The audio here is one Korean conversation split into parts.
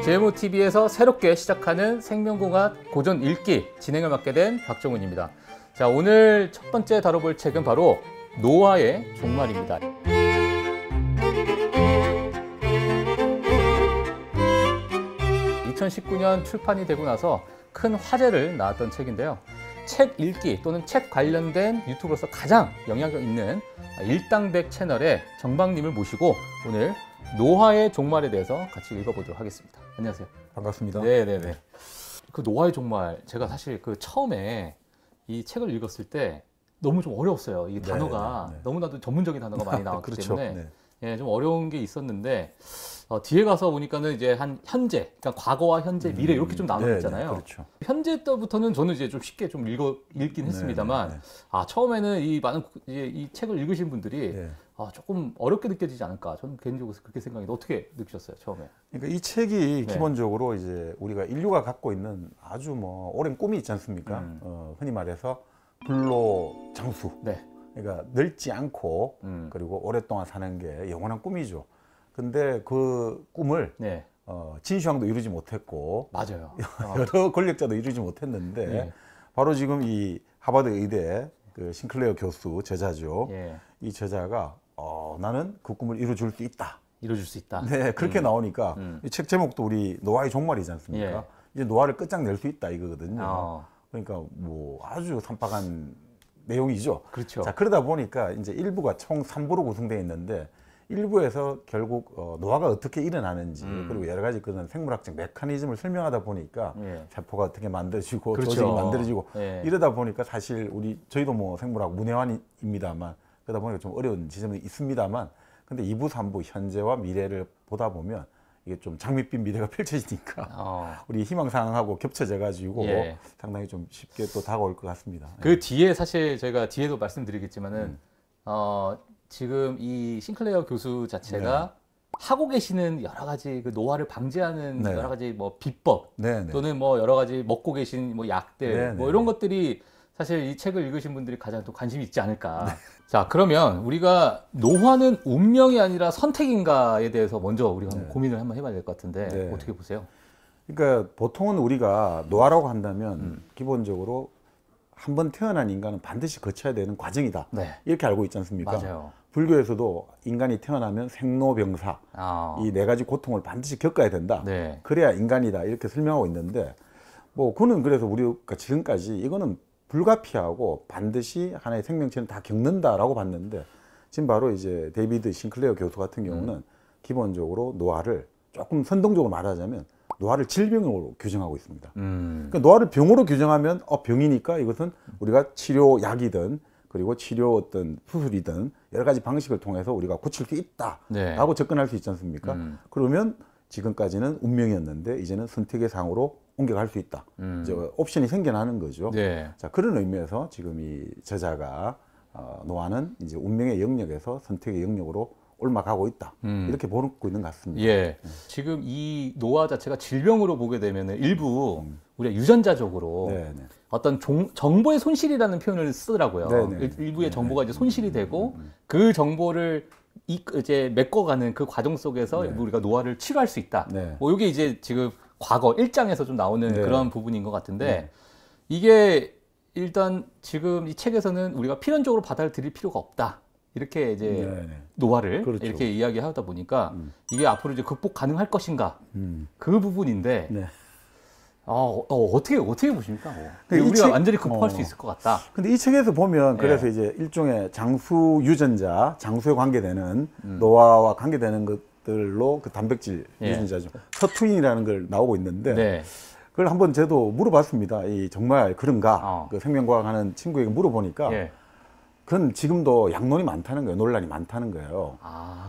JMOTV에서 새롭게 시작하는 생명공학 고전 읽기 진행을 맡게 된 박정훈입니다. 자, 오늘 첫 번째 다뤄볼 책은 바로 노화의 종말입니다. 2019년 출판이 되고 나서 큰 화제를 낳았던 책인데요. 책 읽기 또는 책 관련된 유튜브로서 가장 영향력 있는 일당백 채널의 정박님을 모시고 오늘 노화의 종말에 대해서 같이 읽어보도록 하겠습니다. 안녕하세요. 반갑습니다. 네네네. 그 노화의 종말, 제가 사실 그 처음에 이 책을 읽었을 때 너무 좀 어려웠어요. 이 단어가 너무나도 전문적인 단어가 많이 나왔기 그렇죠. 때문에 예, 좀 어려운 게 있었는데 뒤에 가서 보니까는 이제 한 현재, 그러니까 과거와 현재, 미래 이렇게 좀 나눠 있잖아요. 그렇죠. 현재 때부터는 저는 이제 좀 쉽게 좀 읽긴 했습니다만, 처음에는 이 많은 이제 이 책을 읽으신 분들이 조금 어렵게 느껴지지 않을까. 저는 개인적으로 그렇게 생각했는데 어떻게 느끼셨어요, 처음에? 그러니까 이 책이 기본적으로 이제 우리가 인류가 갖고 있는 아주 뭐 오랜 꿈이 있지 않습니까? 흔히 말해서 불로장수. 그러니까 늙지 않고 그리고 오랫동안 사는 게 영원한 꿈이죠. 근데 그 꿈을 진시황도 이루지 못했고, 맞아요. 여러 권력자도 이루지 못했는데 바로 지금 이 하버드 의대 그 싱클레어 교수 저자죠. 이 저자가 나는 그 꿈을 이루어줄 수 있다. 이루어줄 수 있다. 네, 그렇게 나오니까 이 책 제목도 우리 노화의 종말이지 않습니까? 이제 노화를 끝장낼 수 있다 이거거든요. 그러니까 뭐 아주 산박한 내용이죠. 그렇죠. 자, 그러다 보니까 이제 1부가 총 3부로 구성되어 있는데 1부에서 결국 노화가 어떻게 일어나는지 그리고 여러 가지 그런 생물학적 메커니즘을 설명하다 보니까 세포가 어떻게 만들어지고 조직이 만들어지고 이러다 보니까 사실 저희도 뭐 생물학 문외한입니다만 그러다 보니까 좀 어려운 지점이 있습니다만 근데 2부, 3부 현재와 미래를 보다 보면 이게 좀 장밋빛 미래가 펼쳐지니까 우리 희망사항하고 겹쳐져 가지고 상당히 좀 쉽게 또 다가올 것 같습니다. 그 뒤에 사실 저희가 뒤에도 말씀드리겠지만은 지금 이 싱클레어 교수 자체가 하고 계시는 여러 가지 그 노화를 방지하는 여러 가지 뭐 비법 또는 뭐 여러 가지 먹고 계신 뭐 약들 뭐 이런 것들이 사실 이 책을 읽으신 분들이 가장 또 관심이 있지 않을까. 자, 그러면 우리가 노화는 운명이 아니라 선택인가에 대해서 먼저 우리가 한번 고민을 한번 해봐야 될 것 같은데 어떻게 보세요? 그러니까 보통은 우리가 노화라고 한다면 기본적으로 한 번 태어난 인간은 반드시 거쳐야 되는 과정이다. 이렇게 알고 있지 않습니까? 맞아요. 불교에서도 인간이 태어나면 생로병사 이 네 가지 고통을 반드시 겪어야 된다. 그래야 인간이다 이렇게 설명하고 있는데 뭐 그는 그래서 우리가 지금까지 이거는 불가피하고 반드시 하나의 생명체는 다 겪는다라고 봤는데 지금 바로 이제 데이비드 싱클레어 교수 같은 경우는 기본적으로 노화를 조금 선동적으로 말하자면 노화를 질병으로 규정하고 있습니다. 그러니까 노화를 병으로 규정하면 병이니까 이것은 우리가 치료약이든 그리고 치료 어떤 수술이든 여러 가지 방식을 통해서 우리가 고칠 수 있다라고 접근할 수 있지 않습니까? 그러면 지금까지는 운명이었는데 이제는 선택의 상으로 옮겨갈 수 있다. 이제 옵션이 생겨나는 거죠. 자, 그런 의미에서 지금 이 저자가 노화는 이제 운명의 영역에서 선택의 영역으로 올라가고 있다. 이렇게 보고 있는 것 같습니다. 지금 이 노화 자체가 질병으로 보게 되면 일부 우리가 유전자적으로 어떤 정보의 손실이라는 표현을 쓰더라고요. 일부의 정보가 이제 손실이 되고 그 정보를 이제 메꿔가는 그 과정 속에서 우리가 노화를 치료할 수 있다. 뭐 이게 이제 지금 과거 1장에서 좀 나오는 그런 부분인 것 같은데 이게 일단 지금 이 책에서는 우리가 필연적으로 받아들일 필요가 없다. 이렇게 이제 노화를 이렇게 이야기하다 보니까 이게 앞으로 이제 극복 가능할 것인가 그 부분인데 어떻게 보십니까? 우리가 완전히 극복할 수 있을 것 같다. 근데 이 책에서 보면 그래서 이제 일종의 장수 유전자, 장수에 관계되는 노화와 관계되는 것들로 그 단백질 유전자죠. 서투인이라는 걸 나오고 있는데 그걸 한번 저도 물어봤습니다. 정말 그런가? 그 생명과학 하는 친구에게 물어보니까 그건 지금도 양론이 많다는 거예요. 논란이 많다는 거예요.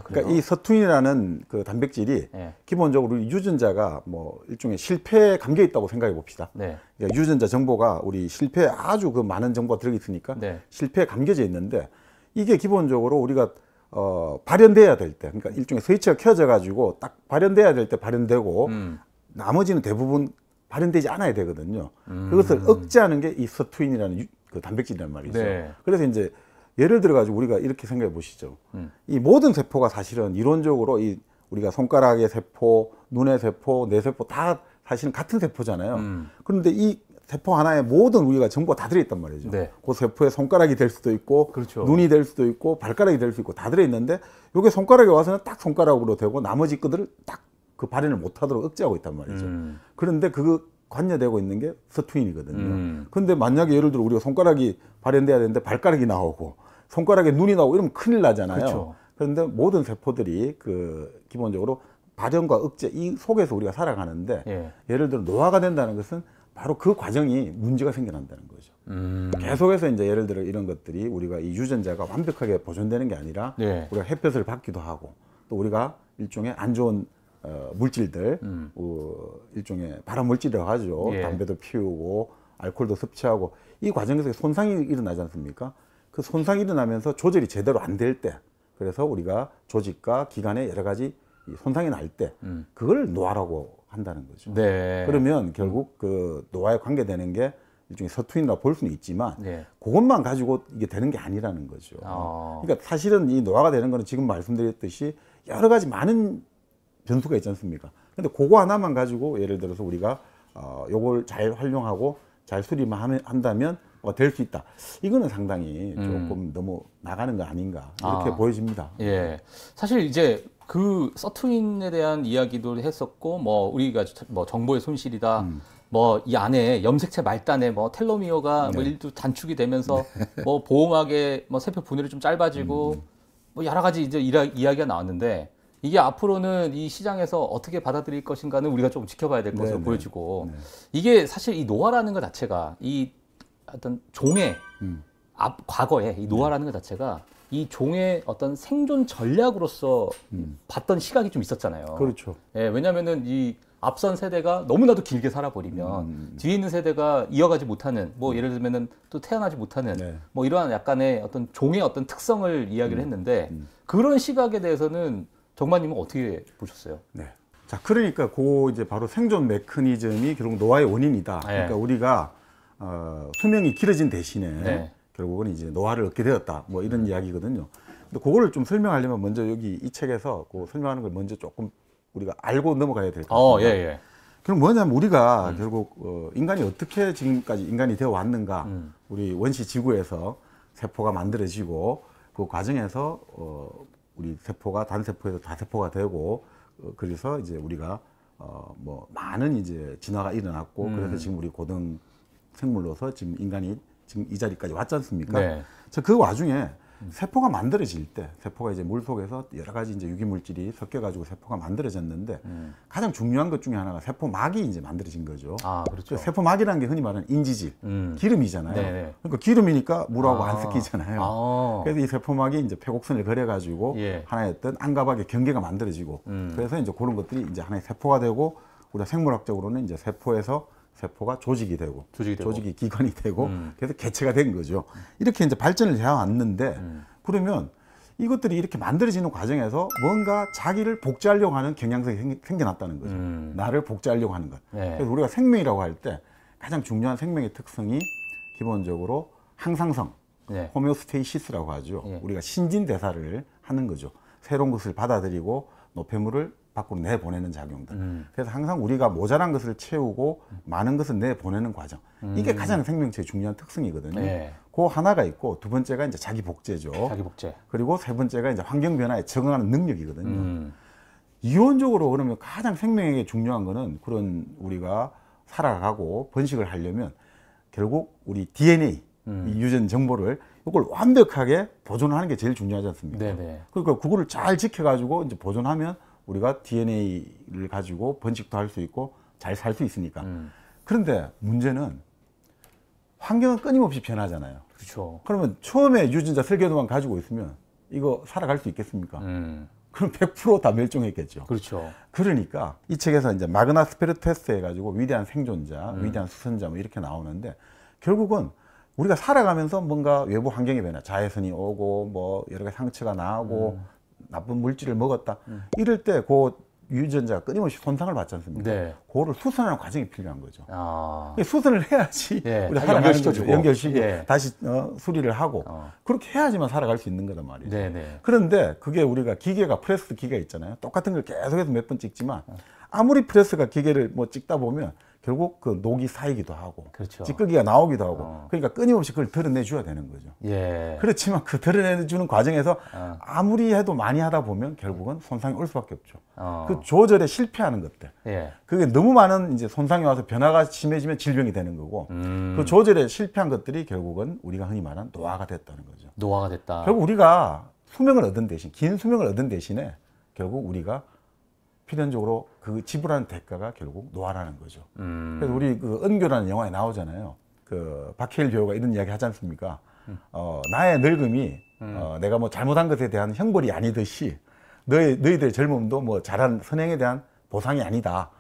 그러니까 이 서투인이라는 그 단백질이 기본적으로 우리 유전자가 뭐 일종의 실패에 감겨 있다고 생각해 봅시다. 그러니까 유전자 정보가 우리 실패에 아주 그 많은 정보가 들어 있으니까 실패에 감겨져 있는데 이게 기본적으로 우리가 발현돼야 될 때, 그러니까 일종의 스위치가 켜져 가지고 딱 발현돼야 될 때 발현되고 나머지는 대부분 발현되지 않아야 되거든요. 그것을 억제하는 게 이 서투인이라는 그 단백질이란 말이죠. 그래서 이제 예를 들어 가지고 우리가 이렇게 생각해 보시죠. 이 모든 세포가 사실은 이론적으로 이 우리가 손가락의 세포, 눈의 세포, 뇌세포 다 사실은 같은 세포잖아요. 그런데 이 세포 하나에 모든 우리가 정보가 다 들어있단 말이죠. 네. 그 세포에 손가락이 될 수도 있고, 그렇죠. 눈이 될 수도 있고, 발가락이 될 수 있고 다 들어있는데, 요게 손가락에 와서는 딱 손가락으로 되고, 나머지 것들을 딱 그 발현을 못하도록 억제하고 있단 말이죠. 그런데 그 관여되고 있는 게 서투인이거든요. 근데 만약에 예를 들어 우리가 손가락이 발현돼야 되는데 발가락이 나오고, 손가락에 눈이 나오고 이러면 큰일 나잖아요. 그렇죠. 그런데 모든 세포들이 그 기본적으로 발현과 억제 이 속에서 우리가 살아가는데, 예. 예를 들어 노화가 된다는 것은 바로 그 과정이 문제가 생겨난다는 거죠. 계속해서 이제 예를 들어 이런 것들이 우리가 이 유전자가 완벽하게 보존되는 게 아니라 네. 우리가 햇볕을 받기도 하고 또 우리가 일종의 안 좋은 물질들, 일종의 발암 물질이라고 하죠. 예. 담배도 피우고 알코올도 섭취하고 이 과정에서 손상이 일어나지 않습니까? 그 손상이 일어나면서 조절이 제대로 안 될 때, 그래서 우리가 조직과 기관에 여러 가지 손상이 날 때 그걸 노화라고 한다는 거죠. 네. 그러면 결국 그 노화에 관계되는 게 일종의 서투인이라고 볼 수는 있지만 네. 그것만 가지고 이게 되는 게 아니라는 거죠. 그러니까 사실은 이 노화가 되는 거는 지금 말씀드렸듯이 여러 가지 많은 변수가 있지 않습니까? 근데 그거 하나만 가지고 예를 들어서 우리가 요걸 잘 활용하고 잘 수리만 한다면 될 수 있다. 이거는 상당히 조금 너무 나가는 거 아닌가 이렇게 보여집니다. 예. 사실 이제 그 서투인에 대한 이야기도 했었고, 뭐 우리가 뭐 정보의 손실이다. 뭐 이 안에 염색체 말단에 뭐 텔로미어가 뭐 일부 단축이 되면서 뭐 보호막의 뭐 세포 분열이 좀 짧아지고 뭐 여러 가지 이제 이야기가 나왔는데, 이게 앞으로는 이 시장에서 어떻게 받아들일 것인가는 우리가 좀 지켜봐야 될 것으로 보여지고, 이게 사실 이 노화라는 것 자체가 이 어떤 종의 과거에 이 노화라는 것 자체가 이 종의 어떤 생존 전략으로서 봤던 시각이 좀 있었잖아요. 그렇죠. 예, 왜냐면은 이 앞선 세대가 너무나도 길게 살아버리면 뒤에 있는 세대가 이어가지 못하는, 뭐 예를 들면은 또 태어나지 못하는 뭐 이러한 약간의 어떤 종의 어떤 특성을 이야기를 했는데, 그런 시각에 대해서는 정마님은 어떻게 보셨어요? 네. 자, 그러니까 그 이제 바로 생존 메커니즘이 결국 노화의 원인이다. 그러니까 우리가 수명이 길어진 대신에 결국은 이제 노화를 얻게 되었다. 뭐 이런 이야기거든요. 근데 그거를 좀 설명하려면 먼저 여기 이 책에서 그 설명하는 걸 먼저 조금 우리가 알고 넘어가야 될 것 같아요. 예. 그럼 뭐냐면 우리가 결국 인간이 어떻게 지금까지 인간이 되어 왔는가? 우리 원시 지구에서 세포가 만들어지고 그 과정에서 우리 세포가 단세포에서 다세포가 되고 그래서 이제 우리가 뭐 많은 이제 진화가 일어났고 그래서 지금 우리 고등 생물로서 지금 인간이 지금 이 자리까지 왔지 않습니까? 네. 그 와중에 세포가 만들어질 때, 세포가 이제 물 속에서 여러 가지 이제 유기물질이 섞여가지고 세포가 만들어졌는데 가장 중요한 것 중에 하나가 세포막이 이제 만들어진 거죠. 그렇죠. 세포막이라는 게 흔히 말하는 인지질, 기름이잖아요. 네네. 그러니까 기름이니까 물하고 안 섞이잖아요. 그래서 이 세포막이 이제 폐곡선을 그려가지고 하나의 어떤 안가박의 경계가 만들어지고 그래서 이제 그런 것들이 이제 하나의 세포가 되고 우리가 생물학적으로는 이제 세포에서 세포가 조직이 되고 조직이 기관이 되고 그래서 개체가 된 거죠. 이렇게 이제 발전을 해왔는데 그러면 이것들이 이렇게 만들어지는 과정에서 뭔가 자기를 복제하려고 하는 경향성이 생겨났다는 거죠. 나를 복제하려고 하는 것. 그래서 우리가 생명이라고 할 때 가장 중요한 생명의 특성이 기본적으로 항상성, 호메오스테이시스라고 하죠. 우리가 신진대사를 하는 거죠. 새로운 것을 받아들이고 노폐물을 밖으로 내보내는 작용들. 그래서 항상 우리가 모자란 것을 채우고 많은 것을 내보내는 과정. 이게 가장 생명체의 중요한 특성이거든요. 그 하나가 있고 두 번째가 이제 자기 복제죠. 자기 복제. 그리고 세 번째가 이제 환경 변화에 적응하는 능력이거든요. 이론적으로 그러면 가장 생명에게 중요한 거는 그런 우리가 살아가고 번식을 하려면 결국 우리 DNA, 이 유전 정보를 이걸 완벽하게 보존하는 게 제일 중요하지 않습니까? 그러니까 그거를 잘 지켜가지고 이제 보존하면 우리가 DNA를 가지고 번식도 할 수 있고 잘 살 수 있으니까. 그런데 문제는 환경은 끊임없이 변하잖아요. 그렇죠. 그러면 처음에 유전자 설계도만 가지고 있으면 이거 살아갈 수 있겠습니까? 그럼 100% 다 멸종했겠죠. 그렇죠. 그러니까 이 책에서 이제 마그나 스페르테스 해가지고 위대한 생존자, 위대한 수선자 뭐 이렇게 나오는데 결국은 우리가 살아가면서 뭔가 외부 환경의 변화, 자외선이 오고 뭐 여러 가지 상처가 나고 나쁜 물질을 먹었다. 이럴 때 그 유전자가 끊임없이 손상을 받지 않습니까? 네. 그거를 수선하는 과정이 필요한 거죠. 수선을 해야지 예. 우리 연결시켜주고 예. 다시 수리를 하고 그렇게 해야지만 살아갈 수 있는 거단 말이죠. 네네. 그런데 그게 우리가 기계가 프레스 기계가 있잖아요. 똑같은 걸 계속해서 몇 번 찍지만 아무리 프레스가 기계를 뭐 찍다 보면 결국 그 녹이 쌓이기도 하고 그렇죠. 찌꺼기가 나오기도 하고 그러니까 끊임없이 그걸 드러내 줘야 되는 거죠. 예. 그렇지만 그 드러내 주는 과정에서 아무리 해도 많이 하다 보면 결국은 손상이 올 수밖에 없죠. 그 조절에 실패하는 것들. 예. 그게 너무 많은 이제 손상이 와서 변화가 심해지면 질병이 되는 거고 그 조절에 실패한 것들이 결국은 우리가 흔히 말하는 노화가 됐다는 거죠. 노화가 됐다. 결국 우리가 수명을 얻은 대신 긴 수명을 얻은 대신에 결국 우리가 필연적으로 그 지불하는 대가가 결국 노화라는 거죠. 그래서 우리 그 은교라는 영화에 나오잖아요. 그 박해일 배우가 이런 이야기 하지 않습니까? 나의 늙음이 내가 뭐 잘못한 것에 대한 형벌이 아니듯이 너희들의 젊음도 뭐 잘한 선행에 대한 보상이 아니다.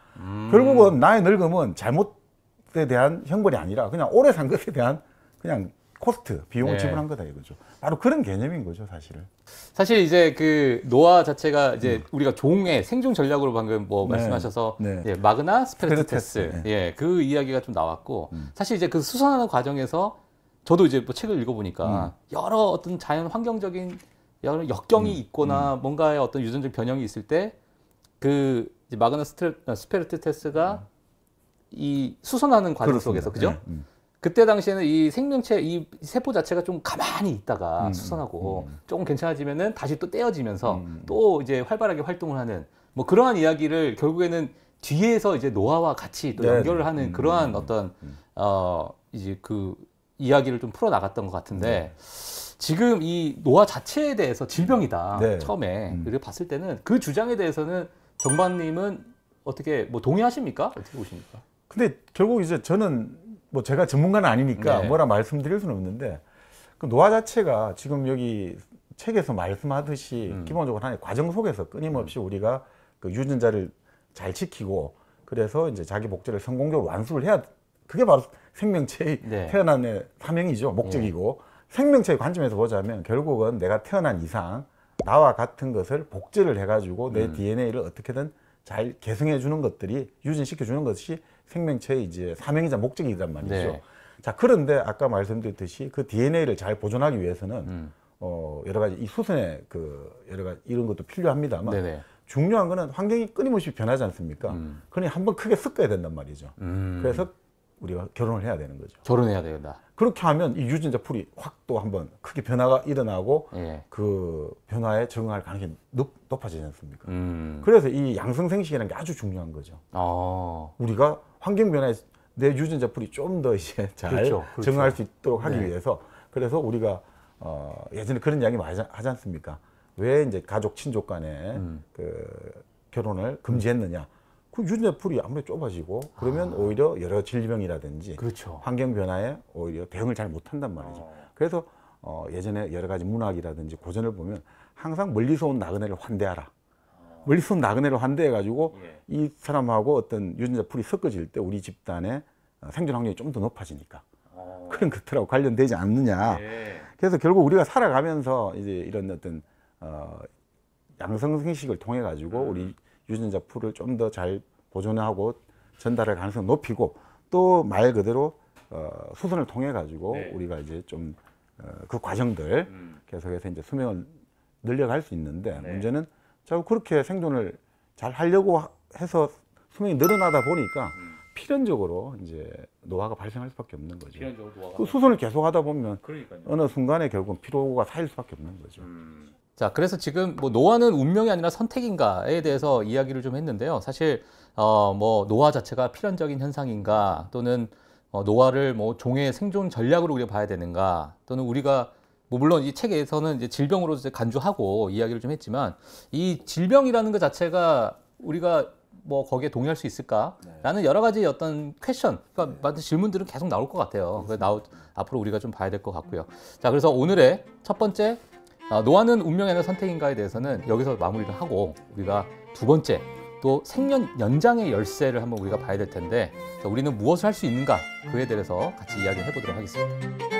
결국은 나의 늙음은 잘못에 대한 형벌이 아니라 그냥 오래 산 것에 대한 그냥 코스트, 비용을 지불한 거다 이거죠. 바로 그런 개념인 거죠, 사실은. 사실 이제 그 노화 자체가 이제 우리가 종의 생존 전략으로 방금 뭐 말씀하셔서 예, 마그나 스페르테테스 예, 그 이야기가 좀 나왔고 사실 이제 그 수선하는 과정에서 저도 이제 뭐 책을 읽어보니까 여러 어떤 자연 환경적인 여러 역경이 있거나 뭔가의 어떤 유전적 변형이 있을 때 그 마그나 스페르테테스가 이 수선하는 과정 속에서 그죠? 그때 당시에는 이 생명체, 이 세포 자체가 좀 가만히 있다가 수선하고 조금 괜찮아지면은 다시 또 떼어지면서 또 이제 활발하게 활동을 하는 뭐 그러한 이야기를 결국에는 뒤에서 이제 노화와 같이 또 연결을 하는 그러한 어떤 이제 그 이야기를 좀 풀어 나갔던 것 같은데 지금 이 노화 자체에 대해서 질병이다 처음에 우리가 봤을 때는 그 주장에 대해서는 정반님은 어떻게 뭐 동의하십니까? 어떻게 보십니까? 근데 결국 이제 저는 뭐 제가 전문가는 아니니까 뭐라 말씀드릴 수는 없는데 그 노화 자체가 지금 여기 책에서 말씀하듯이 기본적으로 하나의 과정 속에서 끊임없이 우리가 그 유전자를 잘 지키고 그래서 이제 자기 목적을 성공적으로 완수를 해야 그게 바로 생명체의 태어남의 사명이죠. 목적이고 생명체의 관점에서 보자면 결국은 내가 태어난 이상 나와 같은 것을 복제를 해가지고 내 DNA를 어떻게든 잘 개성해 주는 것들이 유전시켜 주는 것이 생명체의 이제 사명이자 목적이란 말이죠. 자, 그런데 아까 말씀드렸듯이 그 DNA를 잘 보존하기 위해서는 여러 가지 이 수선의 그 여러 가지 이런 것도 필요합니다만 중요한 거는 환경이 끊임없이 변하지 않습니까? 그러니 한번 크게 섞어야 된단 말이죠. 그래서 우리가 결혼을 해야 되는 거죠. 결혼해야 된다. 그렇게 하면 이 유전자 풀이 확 또 한번 크게 변화가 일어나고 그 변화에 적응할 가능성이 높아지지 않습니까? 그래서 이 양성생식이라는 게 아주 중요한 거죠. 우리가 환경 변화에 내 유전자 풀이 좀 더 이제 잘 적응할 수 있도록 하기 위해서 그래서 우리가 예전에 그런 이야기 많이 하지 않습니까? 왜 이제 가족 친족 간에 그 결혼을 금지했느냐? 그 유전자 풀이 아무리 좁아지고 그러면 오히려 여러 질병이라든지 환경 변화에 오히려 대응을 잘 못한단 말이죠. 그래서 예전에 여러 가지 문학이라든지 고전을 보면 항상 멀리서 온 나그네를 환대하라. 멀리서 온 나그네를 환대해가지고 이 사람하고 어떤 유전자 풀이 섞어질 때 우리 집단의 생존 확률이 좀 더 높아지니까 그런 것들하고 관련되지 않느냐. 그래서 결국 우리가 살아가면서 이제 이런 어떤 양성생식을 통해 가지고 우리 유전자 풀을 좀 더 잘 보존하고 전달할 가능성을 높이고 또 말 그대로 수선을 통해 가지고 우리가 이제 좀 그 과정들 계속해서 이제 수명을 늘려갈 수 있는데 문제는 자꾸 그렇게 생존을 잘 하려고 해서 수명이 늘어나다 보니까 필연적으로 이제 노화가 발생할 수밖에 없는 거죠. 그 수선을 계속 하다 보면 어느 순간에 결국은 피로가 쌓일 수밖에 없는 거죠. 자, 그래서 지금 뭐 노화는 운명이 아니라 선택인가에 대해서 이야기를 좀 했는데요. 사실 뭐 노화 자체가 필연적인 현상인가 또는 노화를 뭐 종의 생존 전략으로 우리가 봐야 되는가 또는 우리가 뭐 물론 이 책에서는 이제 질병으로 이제 간주하고 이야기를 좀 했지만 이 질병이라는 것 자체가 우리가 뭐 거기에 동의할 수 있을까라는 여러 가지 어떤 퀘션, 그러니까 많은 질문들은 계속 나올 것 같아요. 그래서 앞으로 우리가 좀 봐야 될 것 같고요. 자, 그래서 오늘의 첫 번째 노화는 운명이 아니라 선택인가에 대해서는 여기서 마무리를 하고 우리가 두 번째 또 생명 연장의 열쇠를 한번 우리가 봐야 될 텐데 우리는 무엇을 할 수 있는가 그에 대해서 같이 이야기를 해보도록 하겠습니다.